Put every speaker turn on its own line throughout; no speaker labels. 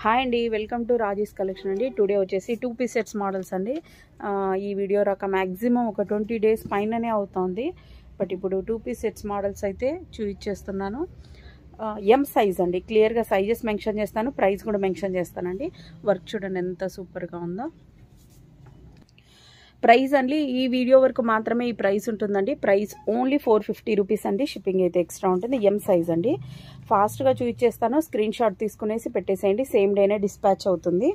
Hi అండి, welcome to Raji's collection అండి. Today వచ్చేసి 2 పీస్ సెట్స్ మోడల్స్ అండి. ఈ వీడియో రాక మ్యాక్సిమం ఒక 20 డేస్ పైననే అవుతుంది. బట్ ఇప్పుడు 2 పీస్ సెట్స్ మోడల్స్ అయితే చూపించేస్తున్నాను. ఎం సైజ్ అండి, క్లియర్గా సైజెస్ మెన్షన్ చేస్తాను, ప్రైస్ కూడా మెన్షన్ చేస్తానండి. వర్క్ చూడండి ఎంత సూపర్గా ఉందో. ప్రైస్ అండి ఈ వీడియో వరకు మాత్రమే ఈ ప్రైస్ ఉంటుందండి. ప్రైస్ ఓన్లీ 450 రూపీస్ అండి. షిప్పింగ్ అయితే ఎక్స్ట్రా ఉంటుంది. ఎం సైజ్ అండి. ఫాస్ట్గా చూపించేస్తాను, స్క్రీన్ షాట్ తీసుకునేసి పెట్టేసేయండి, సేమ్ డేనే డిస్పాచ్ అవుతుంది.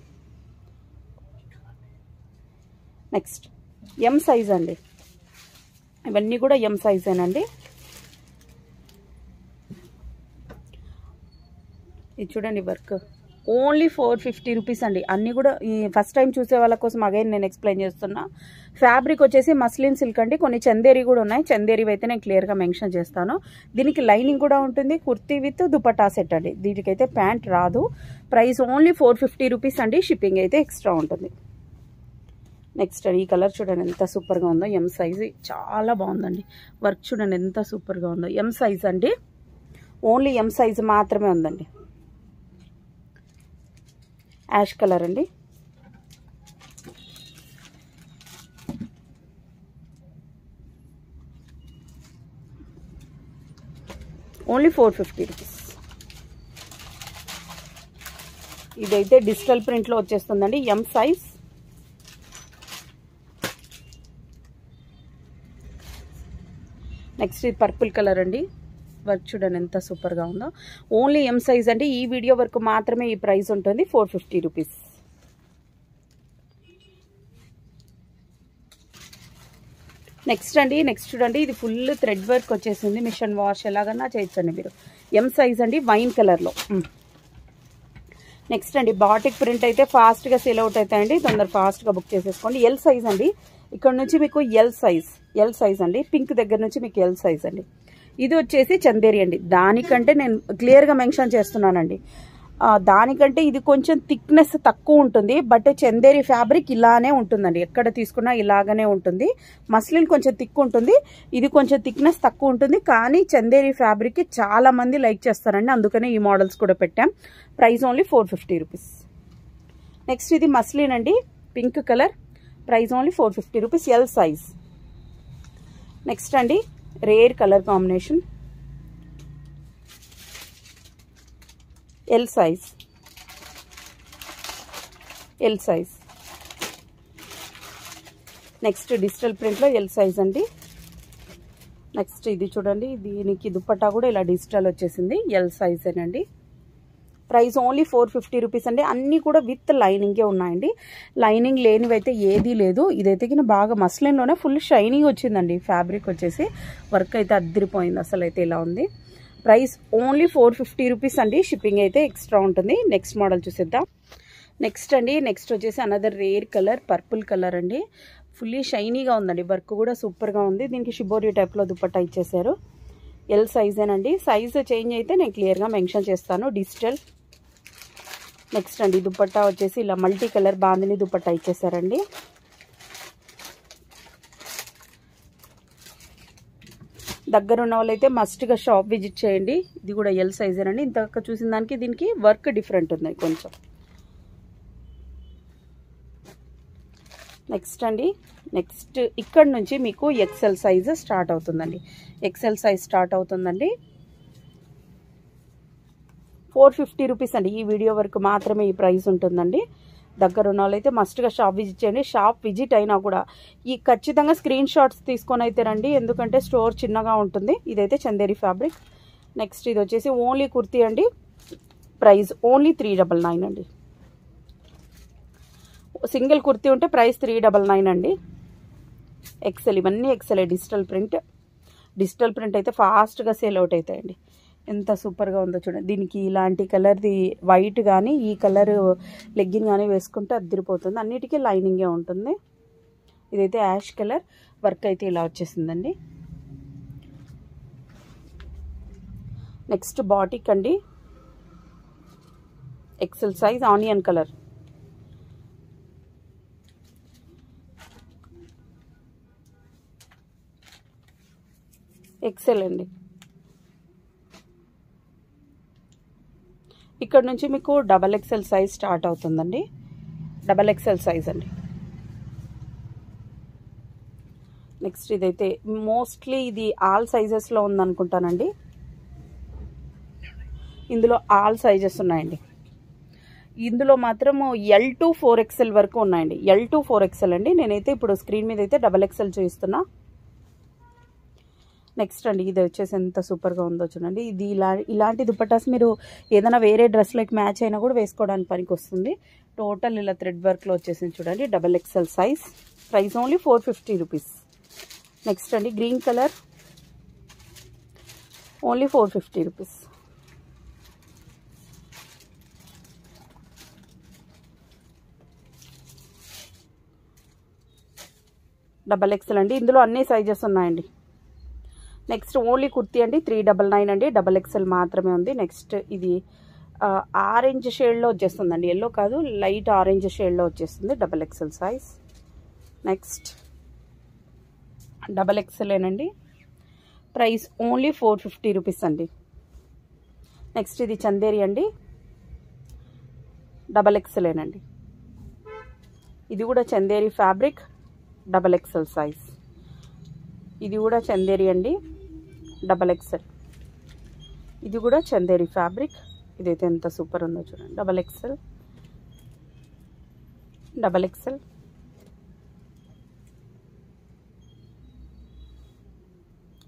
నెక్స్ట్ ఎం సైజ్ అండి, ఇవన్నీ కూడా ఎం సైజేనండి. ఇది చూడండి వర్క్ ఓన్లీ 450 రూపీస్ అండి. అన్నీ కూడా ఈ ఫస్ట్ టైం చూసే వాళ్ళ కోసం అగైన్ నేను ఎక్స్ప్లెయిన్ చేస్తున్నా. ఫ్యాబ్రిక్ వచ్చేసి మస్లిన్ సిల్క్ అండి. కొన్ని చందేరి కూడా ఉన్నాయి, చందేరి అయితే నేను క్లియర్గా మెన్షన్ చేస్తాను. దీనికి లైనింగ్ కూడా ఉంటుంది. కుర్తీ విత్ దుపట్టా సెట్ అండి. దీనికైతే ప్యాంట్ రాదు. ప్రైస్ ఓన్లీ 450 రూపీస్ అండి. షిప్పింగ్ అయితే ఎక్స్ట్రా ఉంటుంది. నెక్స్ట్ ఈ కలర్ చూడండి ఎంత సూపర్గా ఉందో. ఎం సైజ్ చాలా బాగుందండి. వర్క్ చూడండి ఎంత సూపర్గా ఉందో. ఎం సైజ్ అండి, ఓన్లీ ఎం సైజ్ మాత్రమే ఉందండి. యాష్ కలర్ అండి. Only 450 rupees. ఇదైతే డిజిటల్ ప్రింట్లో వచ్చేస్తుందండి. M size. నెక్స్ట్ ఇది పర్పుల్ కలర్ అండి. వర్క్ చూడండి ఎంత సూపర్గా ఉందో. ఓన్లీ ఎం సైజ్ అండి. ఈ వీడియో వరకు మాత్రమే ఈ ప్రైస్ ఉంటుంది, 450 రూపీస్. నెక్స్ట్ అండి, నెక్స్ట్ చూడండి, ఇది ఫుల్ థ్రెడ్ వర్క్ వచ్చేసింది. మిషన్ వాష్ ఎలాగన్నా చేయొచ్చండి మీరు. ఎం సైజ్ అండి, వైన్ కలర్లో. నెక్స్ట్ అండి, బాటిక్ ప్రింట్ అయితే ఫాస్ట్గా సేల్ అవుట్ అవుతాయండి, తొందర ఫాస్ట్గా బుక్ చేసేసుకోండి. ఎల్ సైజ్ అండి. ఇక్కడ నుంచి మీకు ఎల్ సైజ్ అండి. పింక్ దగ్గర నుంచి మీకు ఎల్ సైజ్ అండి. ఇది వచ్చేసి చందేరి అండి. దానికంటే నేను క్లియర్గా మెన్షన్ చేస్తున్నానండి, దానికంటే ఇది కొంచెం థిక్నెస్ తక్కువ ఉంటుంది. బట్ చందేరి ఫ్యాబ్రిక్ ఇలానే ఉంటుందండి, ఎక్కడ తీసుకున్నా ఇలాగనే ఉంటుంది. మస్లిన్ కొంచెం థిక్ ఉంటుంది, ఇది కొంచెం థిక్నెస్ తక్కువ ఉంటుంది. కానీ చందేరి ఫ్యాబ్రిక్ చాలా మంది లైక్ చేస్తారండి, అందుకనే ఈ మోడల్స్ కూడా పెట్టాం. Price only 450 rupees. నెక్స్ట్ ఇది మస్లిన్ అండి, pink colour. Price only 450 rupees. L size. Next అండి, rare colour combination. L size. Next digital ప్రింట్లో ఎల్ సైజ్ అండి. నెక్స్ట్ ఇది చూడండి, దీనికి దుపట్టా కూడా ఇలా డిజిటల్ వచ్చేసింది. ఎల్ సైజేనండి. ప్రైస్ ఓన్లీ 450 రూపీస్ అండి. అన్నీ కూడా విత్ లైనింగే ఉన్నాయండి. లైనింగ్ లేనివి అయితే ఏదీ లేదు. ఇదైతే కింద బాగా మస్లిన్లోనే ఫుల్ షైనింగ్ వచ్చిందండి. ఫ్యాబ్రిక్ వచ్చేసి వర్క్ అయితే అద్దరిపోయింది, అసలు అయితే ఇలా ఉంది. ప్రైస్ ఓన్లీ 450 రూపీస్ అండి. షిప్పింగ్ అయితే ఎక్స్ట్రా ఉంటుంది. నెక్స్ట్ మోడల్ చూసేద్దాం. నెక్స్ట్ అండి, నెక్స్ట్ వచ్చేసి another rare colour, purple colour అండి. ఫుల్లీ షైనీగా ఉందండి, వర్క్ కూడా సూపర్గా ఉంది. దీనికి షిబోరి టైప్లో దుపట్టా ఇచ్చేసారు. ఎల్ సైజేనండి. సైజ్ చేంజ్ అయితే నేను క్లియర్గా మెన్షన్ చేస్తాను, డిజిటల్. నెక్స్ట్ అండి, దుపట్టా వచ్చేసి ఇలా మల్టీ కలర్ బాందిని దుపట్టా ఇచ్చేసారండి. దగ్గర ఉన్న వాళ్ళైతే మస్ట్గా షాప్ విజిట్ చేయండి. ఇది కూడా ఎల్ సైజేనండి. ఇంతక చూసిన దానికి దీనికి వర్క్ డిఫరెంట్ ఉంది కొంచెం. నెక్స్ట్ అండి, నెక్స్ట్ ఇక్కడ నుంచి మీకు ఎక్సెల్ సైజ్ స్టార్ట్ అవుతుందండి. ఎక్సెల్ సైజ్ స్టార్ట్ అవుతుందండి. 450 రూపీస్ అండి. ఈ వీడియో వరకు మాత్రమే ఈ ప్రైస్ ఉంటుందండి. దగ్గర ఉన్న వాళ్ళైతే మస్ట్గా షాప్ విజిట్ చేయండి. షాప్ విజిట్ అయినా కూడా ఈ ఖచ్చితంగా స్క్రీన్ షాట్స్ తీసుకొని అయితే రండి, ఎందుకంటే స్టోర్ చిన్నగా ఉంటుంది. ఇదైతే చందేరి ఫ్యాబ్రిక్. నెక్స్ట్ ఇది వచ్చేసి ఓన్లీ కుర్తీ అండి. ప్రైస్ ఓన్లీ 399 అండి. సింగిల్ కుర్తీ ఉంటే ప్రైస్ 399 అండి. ఎక్సెల్, ఇవన్నీ ఎక్సెల్. డిజిటల్ ప్రింట్ అయితే ఫాస్ట్గా సేల్ అవుట్ అవుతాయండి. ఎంత సూపర్గా ఉందో చూడండి. దీనికి ఇలాంటి కలర్ది వైట్ కానీ ఈ కలర్ లెగ్గిన్ కానీ వేసుకుంటే అద్దరిపోతుంది. అన్నిటికీ లైనింగే ఉంటుంది. ఇదైతే యాష్ కలర్. వర్క్ అయితే ఇలా వచ్చేసిందండి. నెక్స్ట్ బాటిక్ అండి, XL size, onion colour. XL అండి. ఇక్కడ నుంచి మీకు XXL సైజ్ స్టార్ట్ అవుతుందండి. XXL సైజ్ అండి. నెక్స్ట్ ఇదైతే మోస్ట్లీ ఇది ఆల్ సైజెస్లో ఉందనుకుంటానండి. ఇందులో ఆల్ సైజెస్ ఉన్నాయండి. ఇందులో మాత్రం L to 4XL వరకు ఉన్నాయండి. L to 4XL అండి. నేనైతే ఇప్పుడు స్క్రీన్ మీద అయితే XXL చూపిస్తున్నా. నెక్స్ట్ అండి ఇది వచ్చేసి ఎంత సూపర్గా ఉందో చూడండి. ఇది ఇలాంటి దుపట్టాస్ మీరు ఏదైనా వేరే డ్రెస్లోకి మ్యాచ్ అయినా కూడా వేసుకోవడానికి పనికి వస్తుంది. టోటల్ ఇలా థ్రెడ్ వర్క్లో వచ్చేసింది చూడండి. XXL size. Price only 450 rupees. Next అండి green colour, only 450 rupees. XXL అండి. ఇందులో అన్ని సైజెస్ ఉన్నాయండి. నెక్స్ట్ ఓన్లీ కుర్తీ అండి 399 అండి. XXL మాత్రమే ఉంది. నెక్స్ట్ ఇది ఆరెంజ్ షేడ్లో వచ్చేస్తుందండి. ఎల్లో కాదు, లైట్ ఆరెంజ్ షేడ్లో వచ్చేస్తుంది. XXL size. నెక్స్ట్ XXL ఏనండి. ప్రైస్ ఓన్లీ 450 రూపీస్ అండి. నెక్స్ట్ ఇది చందేరి అండి. XXL ఏనండి. ఇది కూడా చందేరి ఫ్యాబ్రిక్. XXL size. ఇది కూడా చందేరి అండి. XXL. ఇది కూడా చందేరి ఫ్యాబ్రిక్. ఇదైతే ఎంత సూపర్ ఉందో చూడండి. XXL.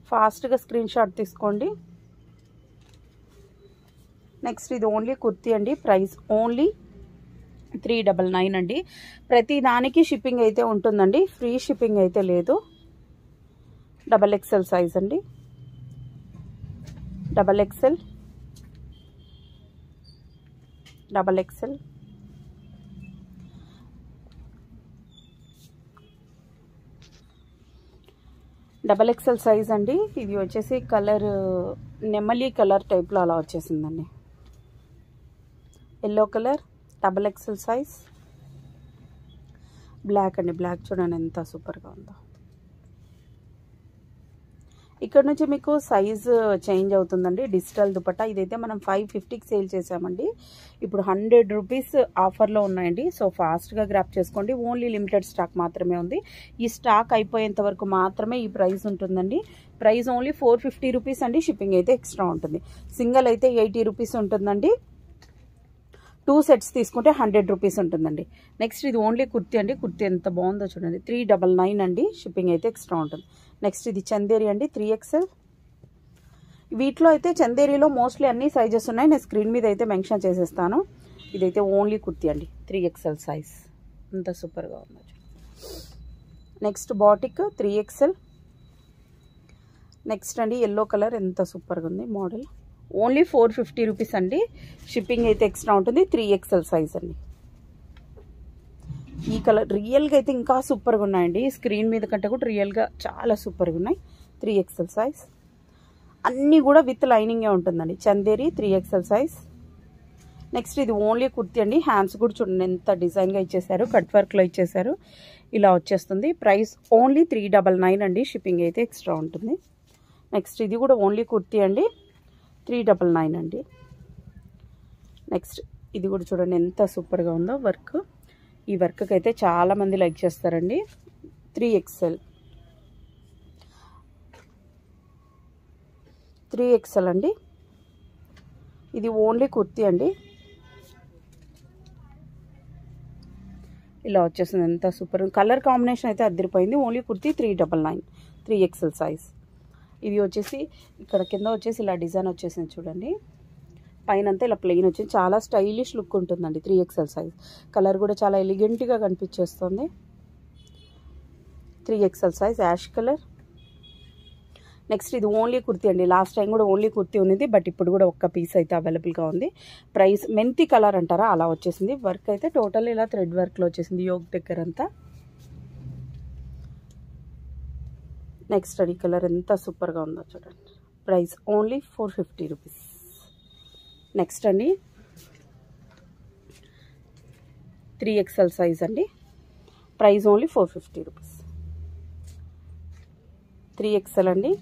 ఫాస్ట్గా స్క్రీన్ షాట్ తీసుకోండి. నెక్స్ట్ ఇది ఓన్లీ కుర్తీ అండి. ప్రైస్ ఓన్లీ 399 అండి. ప్రతి దానికి షిప్పింగ్ అయితే ఉంటుందండి. ఫ్రీ షిప్పింగ్ అయితే లేదు. XXL సైజ్ అండి. XXL. XXL సైజ్ అండి. ఇది వచ్చేసి కలర్ నెమలి కలర్ టైప్లో అలా వచ్చేసిందండి. Yellow colour. XXL size. Black అండి. బ్లాక్ చూడండి ఎంత సూపర్గా ఉందో. ఇక్కడ నుంచి మీకు సైజ్ చేంజ్ అవుతుందండి. డిజిటల్ దుపట్టా ఇదైతే మనం 550కి సేల్ చేసామండి. ఇప్పుడు 100 రూపీస్ ఆఫర్లో ఉన్నాయండి. సో ఫాస్ట్గా గ్రాప్ చేసుకోండి. ఓన్లీ లిమిటెడ్ స్టాక్ మాత్రమే ఉంది. ఈ స్టాక్ అయిపోయేంత వరకు మాత్రమే ఈ ప్రైస్ ఉంటుందండి. ప్రైస్ ఓన్లీ 450 రూపీస్ అండి. షిప్పింగ్ అయితే ఎక్స్ట్రా ఉంటుంది. సింగిల్ అయితే 80 రూపీస్ ఉంటుందండి. 2 సెట్స్ తీసుకుంటే 100 రూపీస్ ఉంటుందండి. నెక్స్ట్ ఇది ఓన్లీ కుర్తీ అండి. కుర్తీ ఎంత బాగుందో చూడండి. 399 అండి. షిప్పింగ్ అయితే ఎక్స్ట్రా ఉంటుంది. నెక్స్ట్ ఇది చందేరి అండి. 3XL. వీటిలో అయితే చందేరిలో మోస్ట్లీ అన్ని సైజెస్ ఉన్నాయి. నేను స్క్రీన్ మీద అయితే మెన్షన్ చేసేస్తాను. ఇదైతే ఓన్లీ కుర్తీ అండి. 3XL size. అంత సూపర్గా ఉందో. Next batik 3XL. నెక్స్ట్ అండి ఎల్లో కలర్ ఎంత సూపర్గా ఉంది మోడల్. ఓన్లీ 450 రూపీస్ అండి. షిప్పింగ్ అయితే ఎక్స్ట్రా ఉంటుంది. 3XL సైజ్ అండి. ఈ కలర్ రియల్గా అయితే ఇంకా సూపర్గా ఉన్నాయండి. స్క్రీన్ మీద కంటే కూడా రియల్గా చాలా సూపర్గా ఉన్నాయి. 3XL size. అన్నీ కూడా విత్ లైనింగే ఉంటుందండి. Chanderi 3XL size. నెక్స్ట్ ఇది ఓన్లీ కుర్తీ అండి. హ్యాండ్స్ కూడా చూడండి ఎంత డిజైన్గా ఇచ్చేసారు. కట్ వర్క్లో ఇచ్చేసారు. ఇలా వచ్చేస్తుంది. ప్రైస్ ఓన్లీ 399 అండి. షిప్పింగ్ అయితే ఎక్స్ట్రా ఉంటుంది. నెక్స్ట్ ఇది కూడా ఓన్లీ కుర్తీ అండి. 399 అండి. నెక్స్ట్ ఇది కూడా చూడండి ఎంత సూపర్గా ఉందో వర్క్. ఈ వర్క్కి అయితే చాలామంది లైక్ చేస్తారండి. 3XL అండి. ఇది ఓన్లీ కుర్తీ అండి. ఇలా వచ్చేసింది. ఎంత సూపర్. కలర్ కాంబినేషన్ అయితే అదిరిపోయింది. ఓన్లీ కుర్తీ 399. 3XL size. ఇది వచ్చేసి ఇక్కడ కింద వచ్చేసి ఇలా డిజైన్ వచ్చేసింది చూడండి. పైన అంతా ఇలా ప్లెయిన్ వచ్చింది. చాలా స్టైలిష్ లుక్ ఉంటుందండి. 3XL size. కలర్ కూడా చాలా ఎలిగెంట్గా కనిపించేస్తుంది. 3XL size ash colour. Next ఇది ఓన్లీ కుర్తీ అండి. లాస్ట్ టైం కూడా ఓన్లీ కుర్తీ ఉంది. బట్ ఇప్పుడు కూడా ఒక్క పీస్ అయితే అవైలబుల్గా ఉంది. ప్రైస్ మెంతి కలర్ అంటారా అలా వచ్చేసింది. వర్క్ అయితే టోటల్ ఇలా థ్రెడ్ వర్క్లో వచ్చేసింది యోగ్ దగ్గర అంతా. నెక్స్ట్ అది కలర్ ఎంత సూపర్గా ఉందో చూడండి. Price only 450 rupees. నెక్స్ట్ అండి 3XL సైజ్ అండి. Price only 450 rupees. 3XL అండి.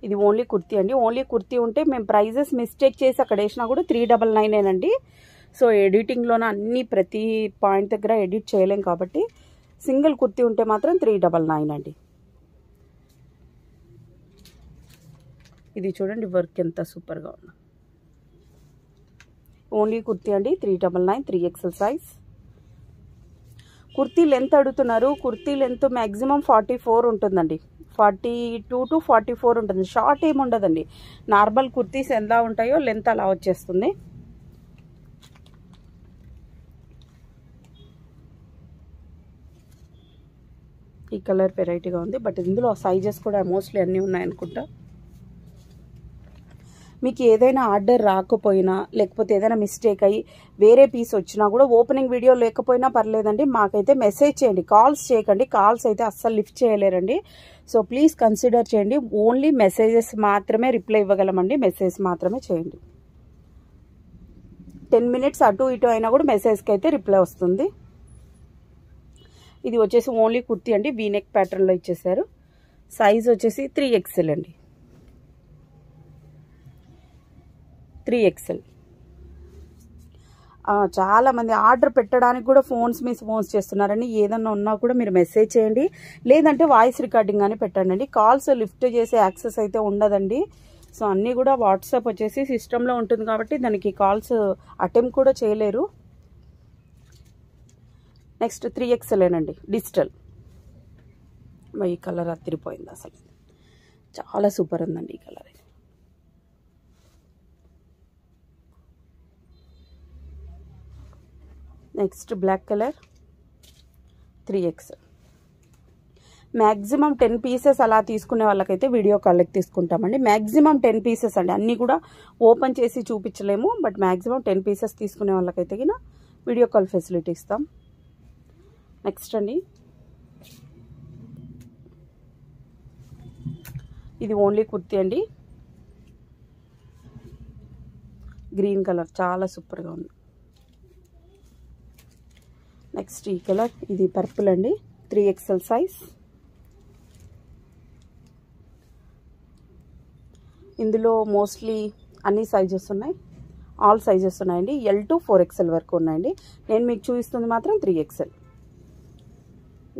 ఇది ఓన్లీ కుర్తీ అండి. ఓన్లీ కుర్తీ ఉంటే మేము ప్రైజెస్ మిస్టేక్ చేసి అక్కడ వేసినా కూడా 399 సో ఎడిటింగ్లోనే అన్ని ప్రతి పాయింట్ దగ్గర ఎడిట్ చేయలేం కాబట్టి సింగిల్ కుర్తీ ఉంటే మాత్రం 399 అండి. ఇది చూడండి వర్క్ ఎంత సూపర్గా ఉంది. ఓన్లీ కుర్తీ అండి 399 3XL సైజ్. కుర్తీ లెంత్ అడుగుతున్నారు. కుర్తీ లెంత్ మ్యాక్సిమం 44 ఉంటుందండి. 42 to 44 ఉంటుంది. షార్ట్ ఏమి ఉండదండి. నార్మల్ కుర్తీస్ ఎలా ఉంటాయో లెంత్ అలా వచ్చేస్తుంది. ఈ కలర్ వెరైటీగా ఉంది, బట్ ఇందులో సైజెస్ కూడా మోస్ట్లీ అన్నీ ఉన్నాయనుకుంటా. మీకు ఏదైనా ఆర్డర్ రాకపోయినా లేకపోతే ఏదైనా మిస్టేక్ అయ్యి వేరే పీస్ వచ్చినా కూడా ఓపెనింగ్ వీడియో లేకపోయినా పర్లేదండి, మాకైతే మెసేజ్ చేయండి. కాల్స్ చేయకండి, కాల్స్ అయితే అస్సలు లిఫ్ట్ చేయలేరండి. సో ప్లీజ్ కన్సిడర్ చేయండి. ఓన్లీ మెసేజెస్ మాత్రమే రిప్లై ఇవ్వగలమండి. మెసేజ్ మాత్రమే చేయండి. 10 minutes అటు ఇటు అయినా కూడా మెసేజ్కి అయితే రిప్లై వస్తుంది. ఇది వచ్చేసి ఓన్లీ కుర్తీ అండి. వీనెక్ ప్యాటర్న్లో ఇచ్చేసారు. సైజ్ వచ్చేసి 3XL అండి. 3XL. చాలామంది ఆర్డర్ పెట్టడానికి కూడా ఫోన్స్ చేస్తున్నారండి. ఏదన్నా ఉన్నా కూడా మీరు మెసేజ్ చేయండి, లేదంటే వాయిస్ రికార్డింగ్ అని పెట్టండి. కాల్స్ లిఫ్ట్ చేసే యాక్సెస్ అయితే ఉండదండి. సో అన్నీ కూడా వాట్సాప్ వచ్చేసి సిస్టంలో ఉంటుంది కాబట్టి దానికి కాల్స్ అటెంప్ట్ కూడా చేయలేరు. నెక్స్ట్ 3XL అండి, డిజిటల్. ఈ కలర్ అతిరిపోయింది, అసలు చాలా సూపర్ ఉందండి ఈ colour. Next black colour 3XL. Maximum 10 pieces అలా తీసుకునే వాళ్ళకైతే వీడియో కాల్కి తీసుకుంటామండి. మ్యాక్సిమం 10 pieces అండి. అన్నీ కూడా ఓపెన్ చేసి చూపించలేము, బట్ మ్యాక్సిమం 10 pieces తీసుకునే వాళ్ళకైతే గిన వీడియో కాల్ ఫెసిలిటీ ఇస్తాం. నెక్స్ట్ అండి, ఇది ఓన్లీ కుర్తీ అండి. గ్రీన్ కలర్ చాలా సూపర్గా ఉంది. నెక్స్ట్ ఈ కలర్, ఇది పర్పుల్ అండి. 3XL size. ఇందులో మోస్ట్లీ అన్ని సైజెస్ ఉన్నాయి, ఆల్ సైజెస్ ఉన్నాయండి. L to 4XL వరకు ఉన్నాయండి. నేను మీకు చూపిస్తుంది మాత్రం 3XL.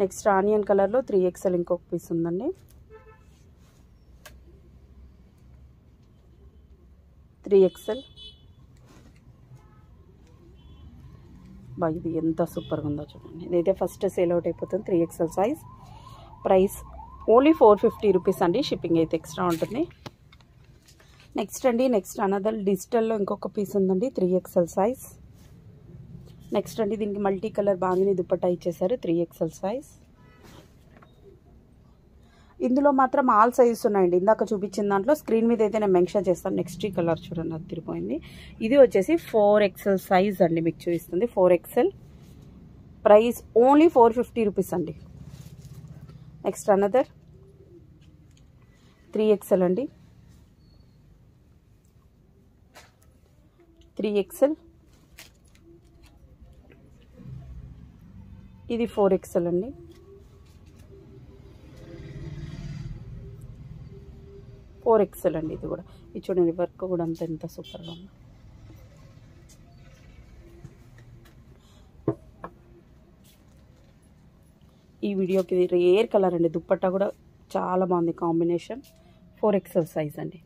నెక్స్ట్ ఆనియన్ కలర్లో 3XL ఇంకొక పీస్ ఉందండి. 3XL. ఇది ఎంత సూపర్గా ఉందో చూడండి. ఇదైతే ఫస్ట్ సేల్ అవుట్ అయిపోతుంది. 3XL size. Price only 450 rupees అండి. షిప్పింగ్ అయితే ఎక్స్ట్రా ఉంటుంది. నెక్స్ట్ అండి, నెక్స్ట్ అనదర్ డిజిటల్లో ఇంకొక పీస్ ఉందండి. 3XL size. నెక్స్ట్ అండి, దీనికి మల్టీ కలర్ బాగానే దుపట్టా ఇచ్చేసారు. 3XL size. ఇందులో మాత్రం ఆల్ సైజెస్ ఉన్నాయండి. ఇందాక చూపించిన దాంట్లో స్క్రీన్ మీద అయితే నేను మెన్షన్ చేస్తాను. నెక్స్ట్ ఈ కలర్ చూడండి, అది తిరిగిపోయింది. ఇది వచ్చేసి 4XL సైజ్ అండి. మీకు చూపిస్తుంది 4XL. ప్రైస్ ఓన్లీ 450 రూపీస్ అండి. నెక్స్ట్ అనదర్ 3XL అండి. 3XL. ఇది 4XL అండి. అండి ఇది కూడా. ఇది చూడండి వర్క్ కూడా అంత ఎంత సూపర్గా ఉంది. ఈ వీడియోకి రేర్ కలర్ అండి. దుప్పట్టా కూడా చాలా బాగుంది కాంబినేషన్. 4XL సైజ్ అండి.